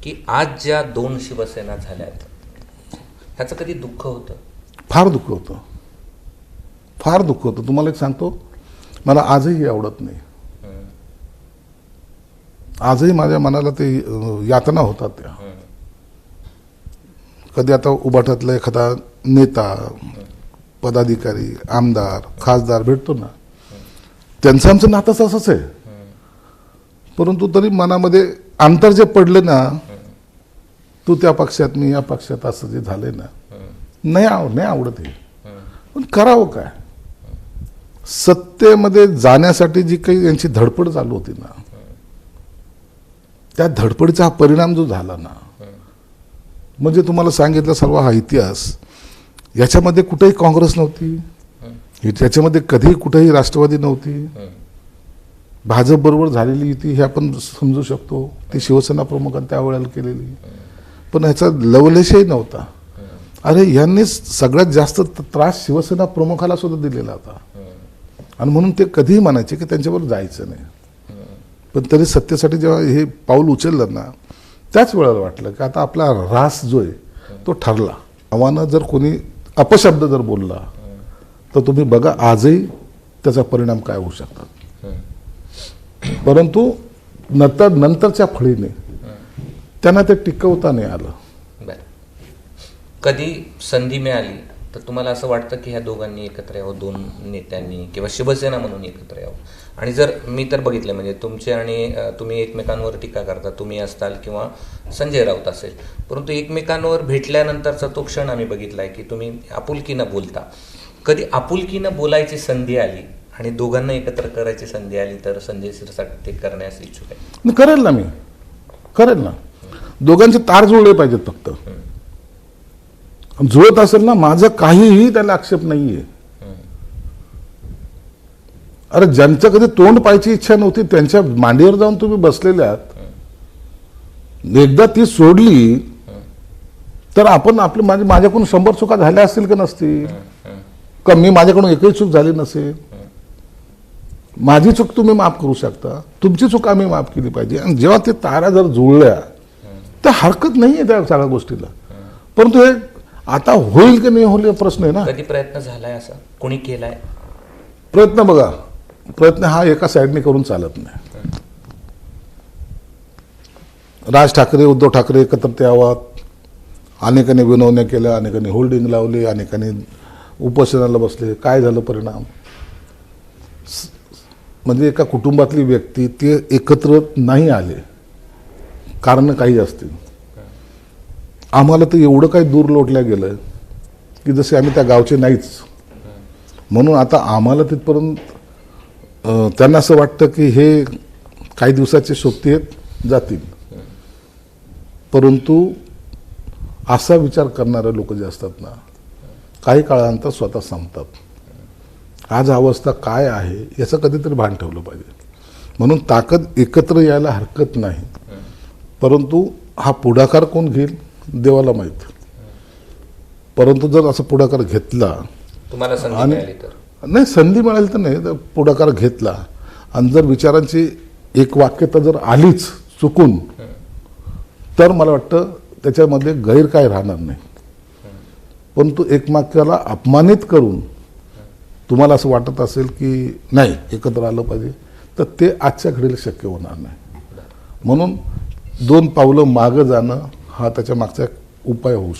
की आज ज्या दोन शिवसेना झाल्यात ह्याचं कधी दुःख होतं? फार दुःख होतं, फार दुःख होतं. तुम्हाला एक सांगतो, मला आजही आवडत नाही. आजही माझ्या मनाला ते यातना होतात त्या. कधी आता उभाटातला एखादा नेता, पदाधिकारी, आमदार, खासदार भेटतो ना, त्यांचं आमचं नातंच असंच आहे. परंतु तरी मनामध्ये अंतर जे पडलं ना, तू त्या पक्षात मी या पक्षात, असं जे झालंय ना, नाही आवडत हे. पण करावं काय? सत्तेमध्ये जाण्यासाठी जी काही यांची धडपड चालू होती ना, त्या धडपडीचा हा परिणाम जो झाला ना, म्हणजे तुम्हाला सांगितलं सर्व हा इतिहास, याच्यामध्ये कुठेही काँग्रेस नव्हती, याच्यामध्ये कधीही कुठेही राष्ट्रवादी नव्हती. भाजप बरोबर झालेली युती हे आपण समजू शकतो, ती शिवसेना प्रमुखांनी त्यावेळेला केलेली, पण ह्याचा लवलेशही नव्हता. अरे यांनी सगळ्यात जास्त त्रास शिवसेना प्रमुखाला सुद्धा दिलेला होता, आणि म्हणून ते कधीही म्हणायचे की त्यांच्याबरोबर जायचं नाही. पण तरी सत्तेसाठी जेव्हा हे पाऊल उचललं ना, त्याच वेळेला वाटलं की आता आपला रास जो आहे तो ठरला. आव्हानं जर कोणी अपशब्द जर बोलला तर तुम्ही बघा आजही त्याचा परिणाम काय होऊ शकतात. परंतु नंतरच्या फळीने त्यांना ते टिकवता नाही आलं. कधी संधी मिळाली तर तुम्हाला असं वाटतं की ह्या दोघांनी एकत्र यावं, दोन नेत्यांनी किंवा शिवसेना म्हणून एकत्र यावं? आणि जर मी तर बघितलं म्हणजे तुमचे आणि तुम्ही एकमेकांवर टीका करता, तुम्ही असताल किंवा संजय राऊत असेल, परंतु एकमेकांवर भेटल्यानंतरचा तो क्षण आम्ही बघितलाय की तुम्ही आपुलकीनं बोलता. कधी आपुलकीनं बोलायची संधी आली आणि दोघांना एकत्र करायची संधी आली तर संजय शिरसाट ते करण्यास इच्छुक आहे? करेल ना, मी करेल ना. दोघांचे तार जुळले पाहिजेत. फक्त जुळत असेल ना, माझं काहीही त्याला आक्षेप नाहीये. अरे ज्यांचं कधी तोंड पाहायची इच्छा नव्हती त्यांच्या मांडीवर जाऊन तुम्ही बसलेले आहात. एकदा ती सोडली तर आपण आपली माझ्याकडून 100 चुका झाल्या असतील का नसतील का? मी माझ्याकडून एकही चूक झाली नसेल. माझी चूक तुम्ही माफ करू शकता, तुमची चूक आम्ही माफ केली पाहिजे. आणि जेव्हा ते तारा जर जुळल्या तर हरकत नाहीये त्या सगळ्या गोष्टीला. परंतु हे आता होईल की नाही होईल प्रश्न आहे ना. कधी प्रयत्न झालाय असा, कोणी केलाय प्रयत्न? बघा, प्रयत्न हा एका साईडने करून चालत नाही. राज ठाकरे, उद्धव ठाकरे एकत्र यावात, अनेकांनी विनवण्या केल्या, अनेकांनी होल्डिंग लावली, अनेकांनी उपोषणाला बसले. काय झालं परिणाम? म्हणजे एका कुटुंबातली व्यक्ती ते एकत्र नाही आले, कारण काही असतील. आम्हाला तर एवढं काही दूर लोटल्या गेलं की जसे आम्ही त्या गावचे नाहीच. म्हणून आता आम्हाला तिथपर्यंत त्यांना असं वाटतं की हे काही दिवसाचे सोबती आहेत, जातील. परंतु असा विचार करणारे लोक जे असतात ना, काही काळानंतर स्वतः संपतात. आज अवस्था काय आहे याचं कधीतरी भान ठेवलं पाहिजे. म्हणून ताकद एकत्र यायला हरकत नाही, परंतु हा पुढाकार कोण घेईल देवाला माहीत. परंतु जर असं पुढाकार घेतला, तुम्हाला संधी मिळाली तर? नाही, संधी मिळाली तर नाही, तर पुढाकार घेतला आणि जर विचारांची एक वाक्यता जर आलीच चुकून, तर मला वाटतं त्याच्यामध्ये गैर काय राहणार नाही. परंतु एकमेकाला अपमानित करून तुम्हाला असं वाटत असेल की नाही एकत्र आलं पाहिजे, तर ते आजच्या घडीला शक्य होणार नाही. म्हणून 2 पावलं मागं जाणं हा त्याच्या मागचा उपाय होऊ शकतो.